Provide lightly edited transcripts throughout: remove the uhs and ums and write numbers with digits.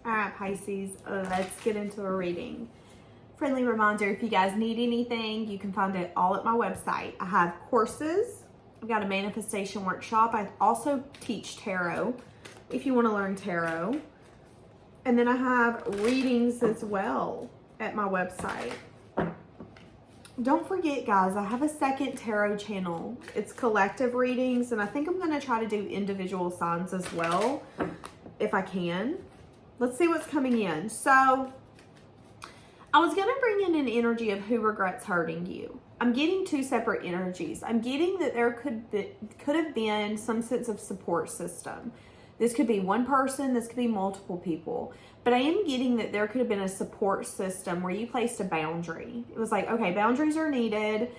All right, Pisces, let's get into a reading. Friendly reminder, if you guys need anything, you can find it all at my website. I have courses. I've got a manifestation workshop. I also teach tarot if you want to learn tarot. And then I have readings as well at my website. Don't forget, guys, I have a second tarot channel. It's collective readings, and I think I'm going to try to do individual signs as well, if I can. Let's see what's coming in. So, I was going to bring in an energy of who regrets hurting you. I'm getting two separate energies. I'm getting that there could have been some sense of support system. This could be one person, this could be multiple people. But I am getting that there could have been a support system where you placed a boundary. It was like, okay, boundaries are needed.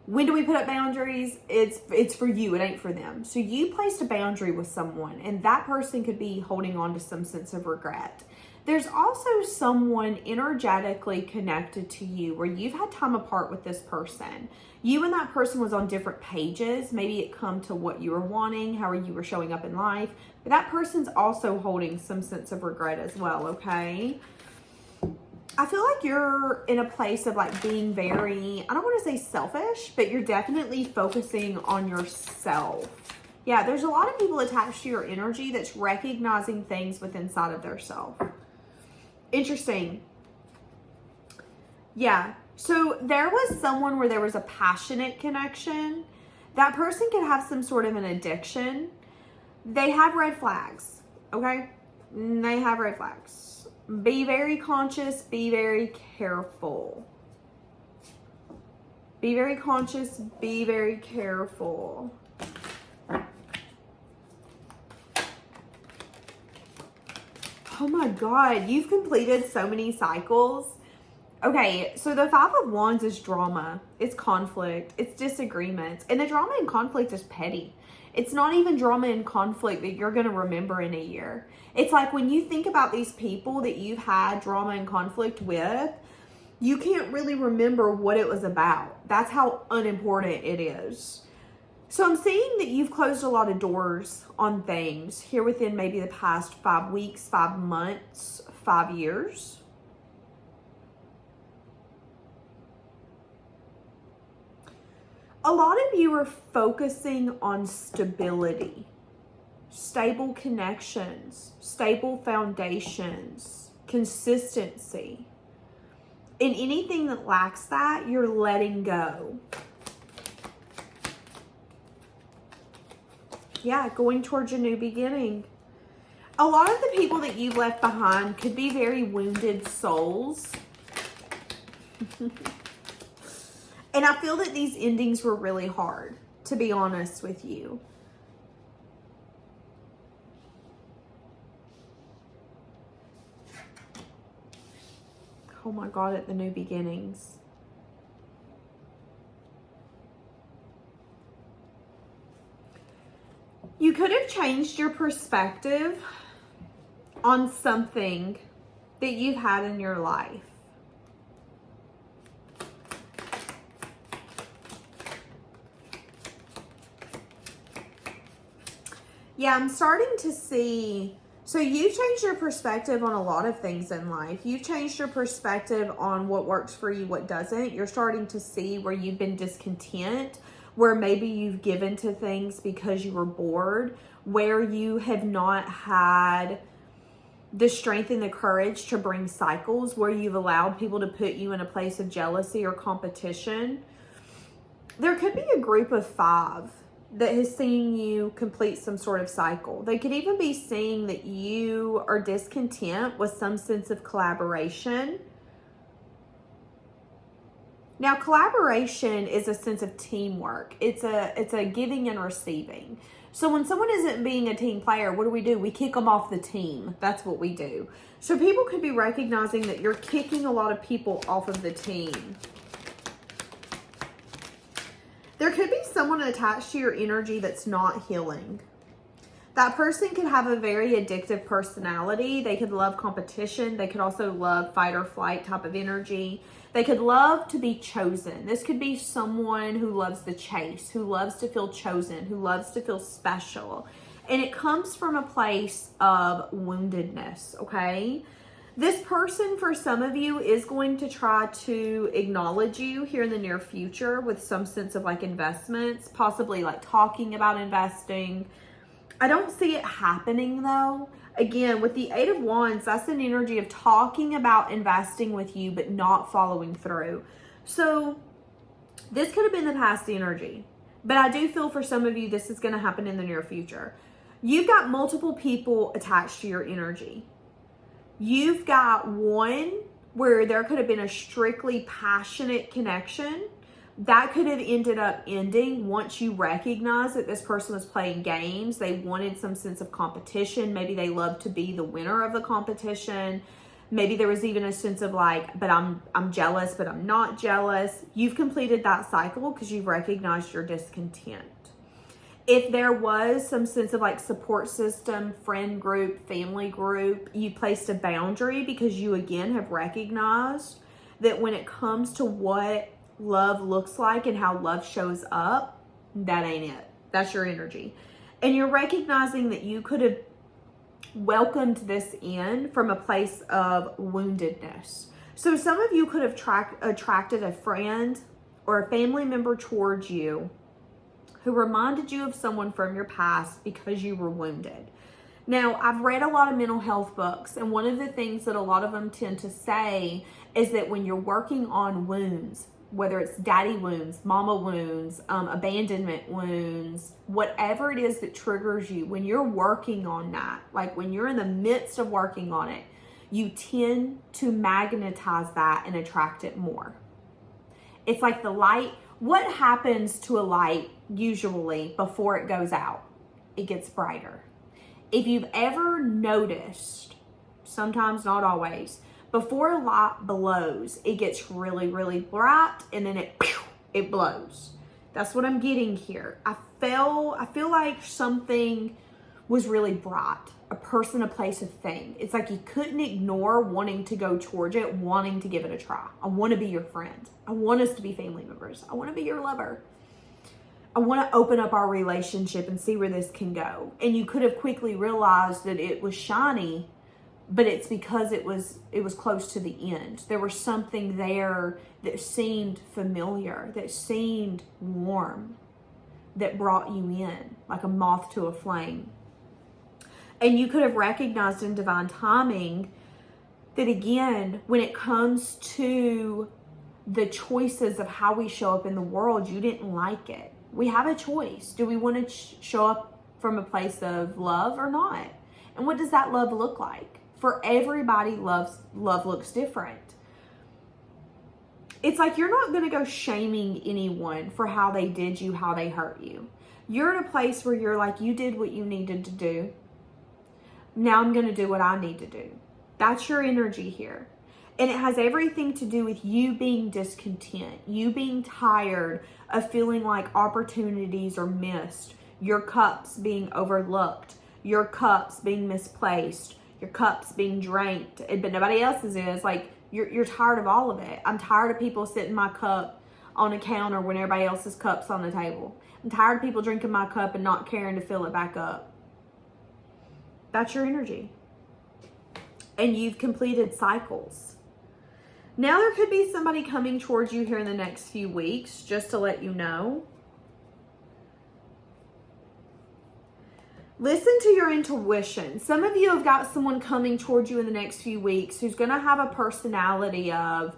When do we put up boundaries? It's for you, it ain't for them. So you placed a boundary with someone, and that person could be holding on to some sense of regret. There's also someone energetically connected to you where you've had time apart with this person. You and that person was on different pages. Maybe it come to what you were wanting, how you were showing up in life. But that person's also holding some sense of regret as well, okay? I feel like you're in a place of like being very, I don't want to say selfish, but you're definitely focusing on yourself. Yeah, there's a lot of people attached to your energy that's recognizing things within inside of their self. Interesting. Yeah. So there was someone where there was a passionate connection. That person could have some sort of an addiction. They have red flags. Okay? They have red flags. Be very conscious. Be very careful. Be very conscious. Be very careful. Oh my God, you've completed so many cycles. Okay, so the Five of Wands is drama. It's conflict. It's disagreements. And the drama and conflict is petty. It's not even drama and conflict that you're going to remember in a year. It's like when you think about these people that you've had drama and conflict with, you can't really remember what it was about. That's how unimportant it is. So I'm seeing that you've closed a lot of doors on things here within maybe the past 5 weeks, 5 months, 5 years. A lot of you are focusing on stability, stable connections, stable foundations, consistency. And anything that lacks that, you're letting go. Yeah, going towards a new beginning. A lot of the people that you've left behind could be very wounded souls. And I feel that these endings were really hard, to be honest with you. Oh my God, at the new beginnings. You could have changed your perspective on something that you've had in your life. Yeah, I'm starting to see, so you've changed your perspective on a lot of things in life. You've changed your perspective on what works for you, what doesn't. You're starting to see where you've been discontent, where maybe you've given to things because you were bored, where you have not had the strength and the courage to bring cycles, where you've allowed people to put you in a place of jealousy or competition. There could be a group of 5 that has seen you complete some sort of cycle. They could even be seeing that you are discontent with some sense of collaboration. Now, collaboration is a sense of teamwork. It's a giving and receiving. So when someone isn't being a team player, what do? We kick them off the team. That's what we do. So people could be recognizing that you're kicking a lot of people off of the team. There could be someone attached to your energy that's not healing. That person could have a very addictive personality. They could love competition. They could also love fight or flight type of energy. They could love to be chosen. This could be someone who loves the chase, who loves to feel chosen, who loves to feel special. And it comes from a place of woundedness, okay? This person, for some of you, is going to try to acknowledge you here in the near future with some sense of like investments, possibly like talking about investing. I don't see it happening though. Again, with the Eight of Wands, that's an energy of talking about investing with you, but not following through. So this could have been the past energy, but I do feel for some of you, this is going to happen in the near future. You've got multiple people attached to your energy. You've got one where there could have been a strictly passionate connection that could have ended up ending once you recognize that this person was playing games. They wanted some sense of competition. Maybe they loved to be the winner of the competition. Maybe there was even a sense of like, but I'm jealous, but I'm not jealous. You've completed that cycle because you've recognized your discontent. If there was some sense of like support system, friend group, family group, you placed a boundary because you again have recognized that when it comes to what love looks like and how love shows up, that ain't it. That's your energy. And you're recognizing that you could have welcomed this in from a place of woundedness. So some of you could have attracted a friend or a family member towards you who reminded you of someone from your past because you were wounded. Now, I've read a lot of mental health books, and one of the things that a lot of them tend to say is that when you're working on wounds, whether it's daddy wounds, mama wounds, abandonment wounds, whatever it is that triggers you, when you're working on that, like when you're in the midst of working on it, you tend to magnetize that and attract it more. It's like the light. What happens to a light usually before it goes out? It gets brighter. If you've ever noticed, sometimes not always, before a light blows, it gets really, really bright and then it blows. That's what I'm getting here. I feel like something was really bright. A person, a place, a thing. It's like you couldn't ignore wanting to go towards it, wanting to give it a try. I want to be your friend. I want us to be family members. I want to be your lover. I want to open up our relationship and see where this can go. And you could have quickly realized that it was shiny, but it's because it was close to the end. There was something there that seemed familiar, that seemed warm, that brought you in like a moth to a flame. And you could have recognized in divine timing that, again, when it comes to the choices of how we show up in the world, you didn't like it. We have a choice. Do we want to show up from a place of love or not? And what does that love look like? For everybody, love looks different. It's like you're not going to go shaming anyone for how they did you, how they hurt you. You're in a place where you're like, you did what you needed to do. Now I'm going to do what I need to do. That's your energy here. And it has everything to do with you being discontent, you being tired of feeling like opportunities are missed, your cups being overlooked, your cups being misplaced, your cups being drank, but nobody else's is. Like, you're tired of all of it. I'm tired of people sitting my cup on a counter when everybody else's cup's on the table. I'm tired of people drinking my cup and not caring to fill it back up. That's your energy. And you've completed cycles. Now there could be somebody coming towards you here in the next few weeks, just to let you know. Listen to your intuition. Some of you have got someone coming towards you in the next few weeks who's going to have a personality of,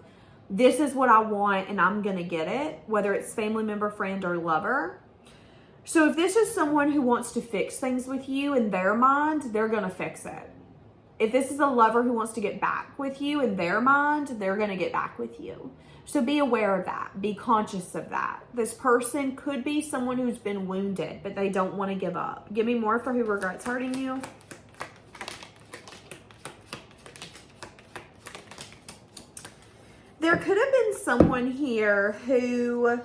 this is what I want and I'm going to get it, whether it's family member, friend, or lover. So if this is someone who wants to fix things with you in their mind, they're going to fix it. If this is a lover who wants to get back with you in their mind, they're going to get back with you. So be aware of that. Be conscious of that. This person could be someone who's been wounded, but they don't want to give up. Give me more for who regrets hurting you. There could have been someone here who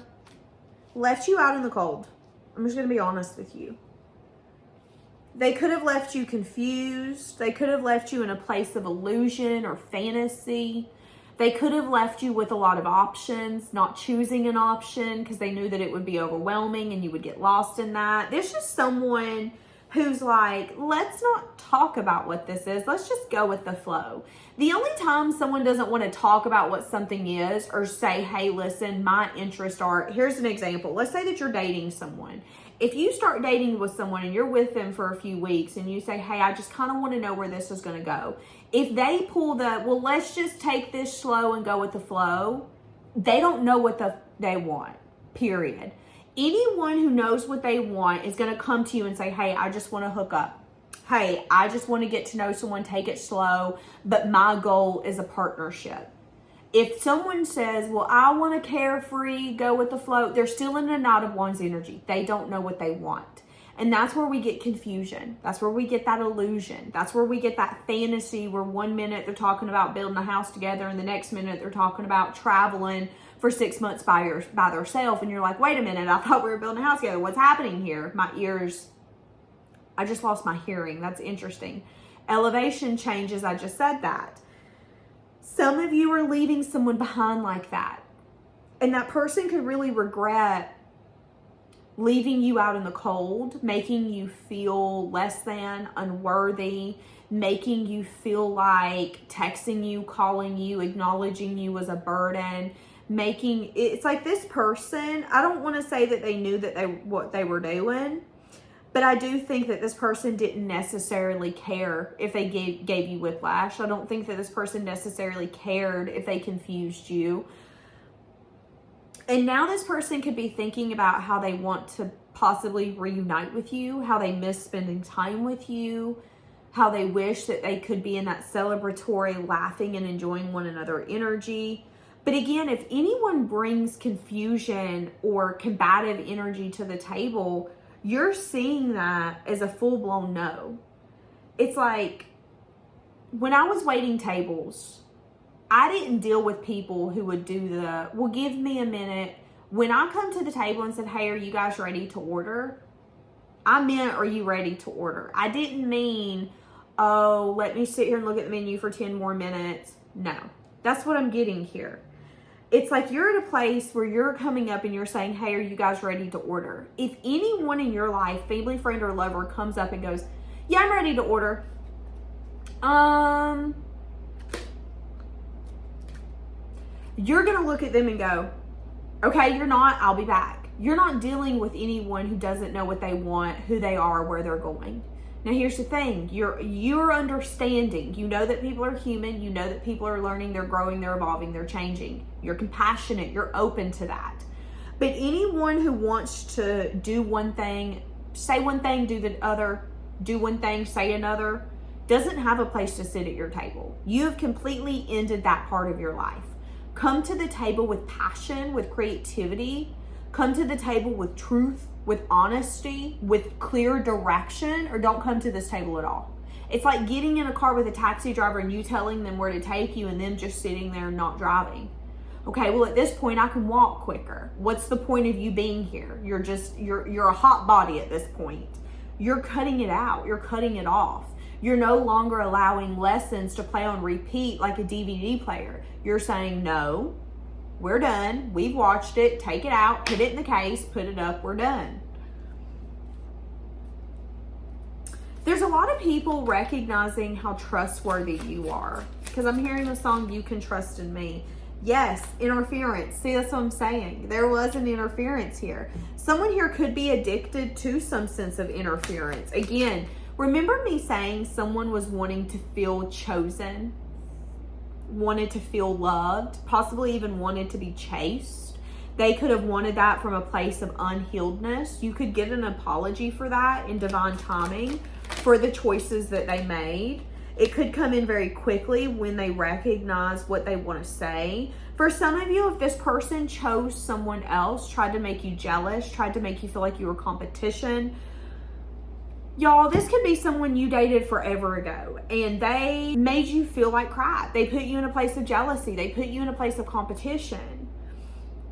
left you out in the cold. I'm just going to be honest with you. They could have left you confused. They could have left you in a place of illusion or fantasy. They could have left you with a lot of options, not choosing an option because they knew that it would be overwhelming and you would get lost in that. This is someone who's like, let's not talk about what this is. Let's just go with the flow. The only time someone doesn't want to talk about what something is or say, hey, listen, my interests are, here's an example. Let's say that you're dating someone. If you start dating with someone and you're with them for a few weeks and you say, hey, I just kind of want to know where this is going to go. If they pull the, well, let's just take this slow and go with the flow, they don't know what they want, period. Anyone who knows what they want is going to come to you and say, hey, I just want to hook up. Hey, I just want to get to know someone, take it slow, but my goal is a partnership. If someone says, well, I want to carefree, go with the flow, they're still in a Knight of Wands energy. They don't know what they want. And that's where we get confusion. That's where we get that illusion. That's where we get that fantasy where 1 minute they're talking about building a house together and the next minute they're talking about traveling for 6 months by themselves. And you're like, wait a minute, I thought we were building a house together. What's happening here? My ears, I just lost my hearing. That's interesting. Elevation changes, I just said that. Some of you are leaving someone behind like that. And that person could really regret leaving you out in the cold, making you feel less than, unworthy, making you feel like texting you, calling you, acknowledging you was a burden, it's like this person, I don't want to say that they knew that what they were doing, but I do think that this person didn't necessarily care if they gave you whiplash. I don't think that this person necessarily cared if they confused you. And now this person could be thinking about how they want to possibly reunite with you, how they miss spending time with you, how they wish that they could be in that celebratory, laughing and enjoying one another energy. But again, if anyone brings confusion or combative energy to the table, you're seeing that as a full-blown no. It's like, when I was waiting tables, I didn't deal with people who would do well, give me a minute. When I come to the table and said, hey, are you guys ready to order? I meant, are you ready to order? I didn't mean, oh, let me sit here and look at the menu for 10 more minutes. No, that's what I'm getting here. It's like you're at a place where you're coming up and you're saying, hey, are you guys ready to order? If anyone in your life, family, friend, or lover, comes up and goes, yeah, I'm ready to order. You're going to look at them and go, okay, you're not, I'll be back. You're not dealing with anyone who doesn't know what they want, who they are, where they're going. Now, here's the thing. You're understanding. You know that people are human. You know that people are learning, they're growing, they're evolving, they're changing. You're compassionate. You're open to that. But anyone who wants to do one thing, say one thing, do the other, do one thing, say another, doesn't have a place to sit at your table. You have completely ended that part of your life. Come to the table with passion, with creativity. Come to the table with truth, with honesty, with clear direction, or don't come to this table at all. It's like getting in a car with a taxi driver and you telling them where to take you and them just sitting there and not driving. Okay, well, at this point, I can walk quicker. What's the point of you being here? You're a hot body at this point. You're cutting it out. You're cutting it off. You're no longer allowing lessons to play on repeat like a DVD player. You're saying, no, we're done. We've watched it. Take it out. Put it in the case. Put it up. We're done. There's a lot of people recognizing how trustworthy you are. Because I'm hearing the song, You Can Trust in Me. Yes, interference. See, that's what I'm saying. There was an interference here. Someone here could be addicted to some sense of interference. Again, remember me saying someone was wanting to feel chosen, wanted to feel loved, possibly even wanted to be chased. They could have wanted that from a place of unhealedness. You could get an apology for that in divine timing for the choices that they made. It could come in very quickly when they recognize what they want to say. For some of you, if this person chose someone else, tried to make you jealous, tried to make you feel like you were competition, y'all, this could be someone you dated forever ago and they made you feel like crap. They put you in a place of jealousy. They put you in a place of competition.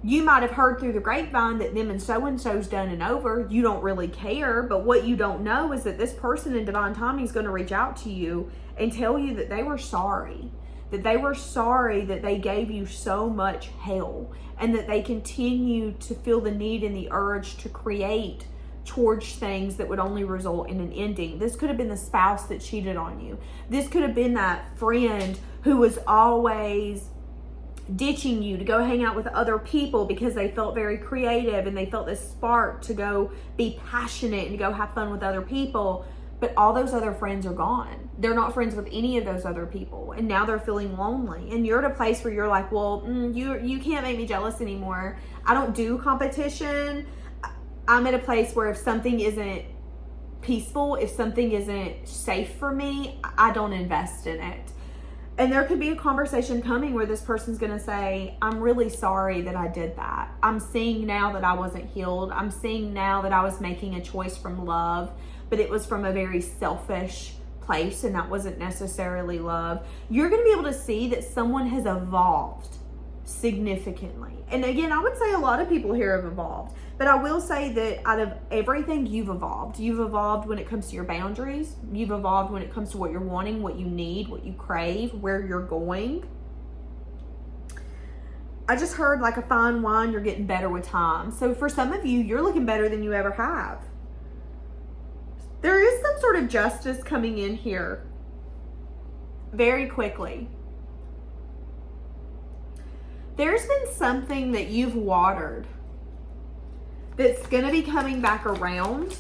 You might have heard through the grapevine that them and so-and-so's done and over. You don't really care, but what you don't know is that this person in divine timing is going to reach out to you and tell you that they were sorry. That they were sorry that they gave you so much hell and that they continue to feel the need and the urge to create towards things that would only result in an ending. This could have been the spouse that cheated on you. This could have been that friend who was always ditching you to go hang out with other people because they felt very creative and they felt this spark to go be passionate and go have fun with other people. But all those other friends are gone. They're not friends with any of those other people. And now they're feeling lonely. And you're at a place where you're like, well, you can't make me jealous anymore. I don't do competition. I'm at a place where if something isn't peaceful, if something isn't safe for me, I don't invest in it. And there could be a conversation coming where this person's going to say, I'm really sorry that I did that. I'm seeing now that I wasn't healed. I'm seeing now that I was making a choice from love, but it was from a very selfish place and that wasn't necessarily love. You're going to be able to see that someone has evolved significantly. And again, I would say a lot of people here have evolved, but I will say that out of everything, you've evolved. You've evolved when it comes to your boundaries. You've evolved when it comes to what you're wanting, what you need, what you crave, where you're going. I just heard like a fine wine, you're getting better with time. So for some of you, you're looking better than you ever have. There is some sort of justice coming in here very quickly. There's been something that you've watered that's going to be coming back around.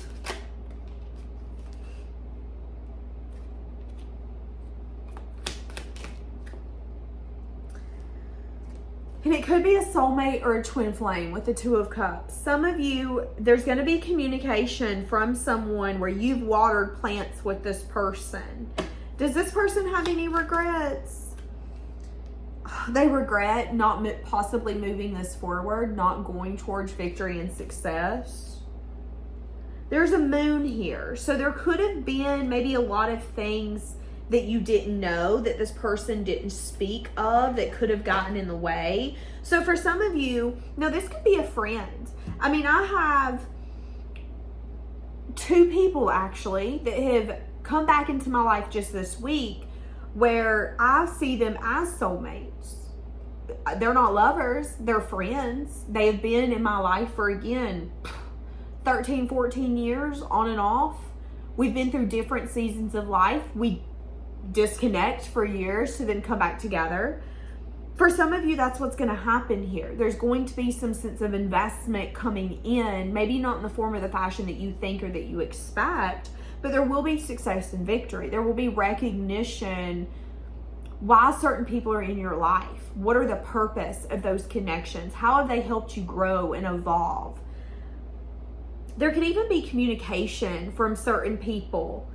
And it could be a soulmate or a twin flame with the Two of Cups. Some of you, there's going to be communication from someone where you've watered plants with this person. Does this person have any regrets? They regret not possibly moving this forward, not going towards victory and success. There's a moon here. So there could have been maybe a lot of things that you didn't know, that this person didn't speak of, that could have gotten in the way. So for some of you, now this could be a friend. I mean, I have two people actually that have come back into my life just this week where I see them as soulmates. They're not lovers, they're friends. They have been in my life for, again, 13, 14 years on and off. We've been through different seasons of life. We disconnect for years to then come back together. For some of you, that's what's going to happen here. There's going to be some sense of investment coming in, maybe not in the form of the fashion that you think or that you expect, but there will be success and victory. There will be recognition why certain people are in your life. What are the purpose of those connections? How have they helped you grow and evolve? There can even be communication from certain people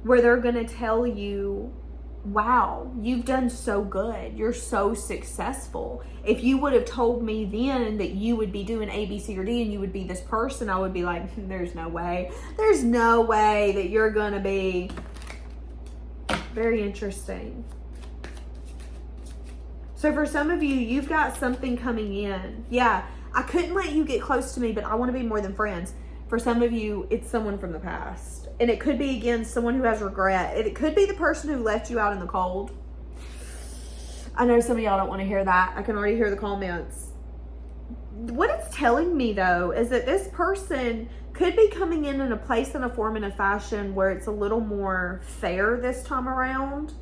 where they're going to tell you, wow, you've done so good. You're so successful. If you would have told me then that you would be doing A, B, C, or D and you would be this person, I would be like, there's no way. There's no way that you're going to be. Very interesting. So for some of you, you've got something coming in. Yeah, I couldn't let you get close to me, but I want to be more than friends. For some of you, it's someone from the past. And it could be, again, someone who has regret. It could be the person who left you out in the cold. I know some of y'all don't want to hear that. I can already hear the comments. What it's telling me, though, is that this person could be coming in a place, in a form, and a fashion where it's a little more fair this time around.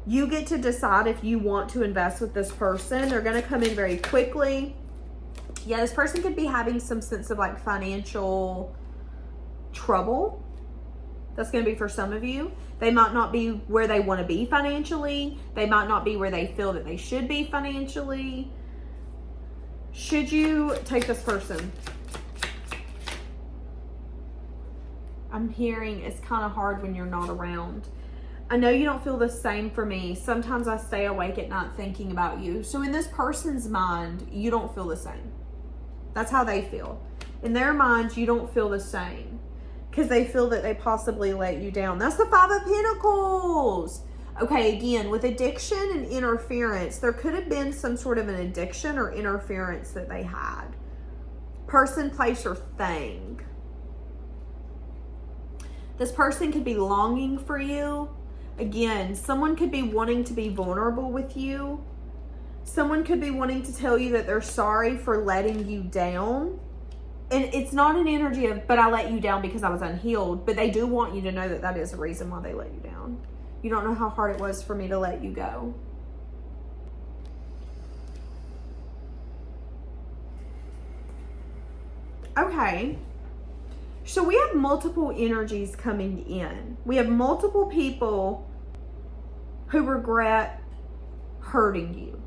You get to decide if you want to invest with this person. They're going to come in very quickly. Yeah, this person could be having some sense of like financial trouble. That's going to be for some of you. They might not be where they want to be financially. They might not be where they feel that they should be financially. Should you take this person? I'm hearing it's kind of hard when you're not around. I know you don't feel the same for me. Sometimes I stay awake at night thinking about you. So in this person's mind, you don't feel the same. That's how they feel. In their minds, you don't feel the same because they feel that they possibly let you down. That's the Five of Pentacles. Okay, again, with addiction and interference, there could have been some sort of an addiction or interference that they had. Person, place, or thing. This person could be longing for you. Again, someone could be wanting to be vulnerable with you. Someone could be wanting to tell you that they're sorry for letting you down. And it's not an energy of, but I let you down because I was unhealed. But they do want you to know that that is a reason why they let you down. You don't know how hard it was for me to let you go. Okay. So we have multiple energies coming in. We have multiple people who regret hurting you.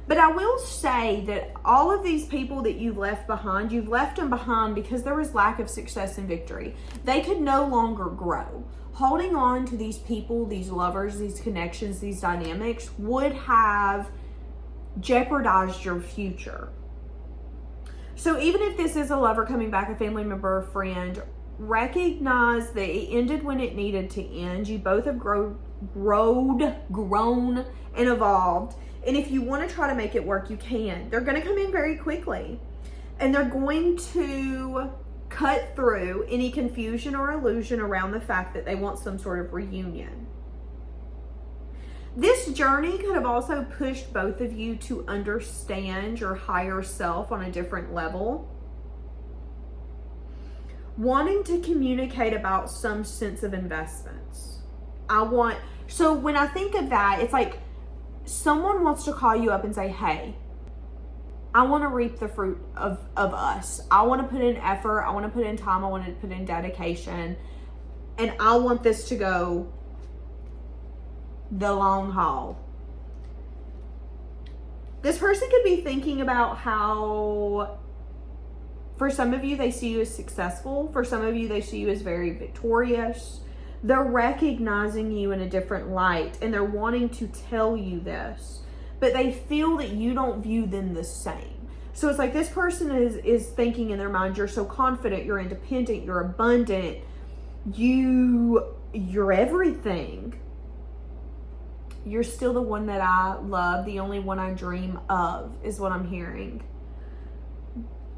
But I will say that all of these people that you've left them behind because there was lack of success and victory. They could no longer grow. Holding on to these people, these lovers, these connections, these dynamics would have jeopardized your future. So even if this is a lover coming back, a family member, a friend, recognize that it ended when it needed to end. You both have grown and evolved. And if you want to try to make it work, you can. They're going to come in very quickly. And they're going to cut through any confusion or illusion around the fact that they want some sort of reunion. This journey could have also pushed both of you to understand your higher self on a different level. Wanting to communicate about some sense of investments. So when I think of that, it's like someone wants to call you up and say, hey, I want to reap the fruit of us. I want to put in effort. I want to put in time. I want to put in dedication. And I want this to go the long haul. This person could be thinking about how, for some of you, they see you as successful. For some of you, they see you as very victorious. They're recognizing you in a different light, and they're wanting to tell you this, but they feel that you don't view them the same. So it's like this person is thinking in their mind, you're so confident, you're independent, you're abundant, you're everything. You're still the one that I love, the only one I dream of, is what I'm hearing.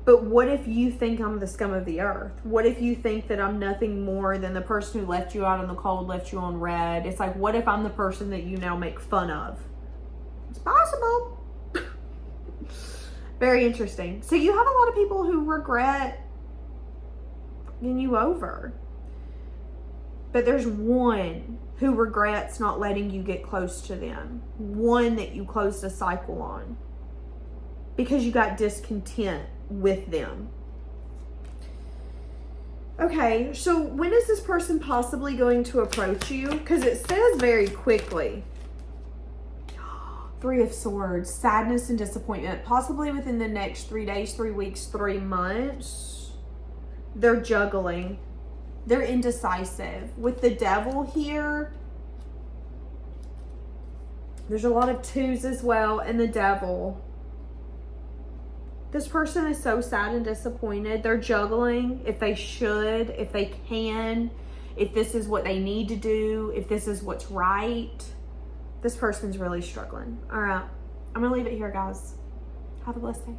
But what if you think I'm the scum of the earth? What if you think that I'm nothing more than the person who left you out in the cold, left you on red? It's like, what if I'm the person that you now make fun of? It's possible. Very interesting. So you have a lot of people who regret getting you over. But there's one who regrets not letting you get close to them. One that you closed a cycle on because you got discontent with them. Okay, so when is this person possibly going to approach you? Because it says very quickly. 3 of Swords, sadness and disappointment, possibly within the next 3 days, 3 weeks, 3 months. They're juggling. They're indecisive. With the Devil here, there's a lot of 2s as well, and the Devil. This person is so sad and disappointed. They're juggling if they should, if they can, if this is what they need to do, if this is what's right. This person's really struggling. All right. I'm going to leave it here, guys. Have a blessed day.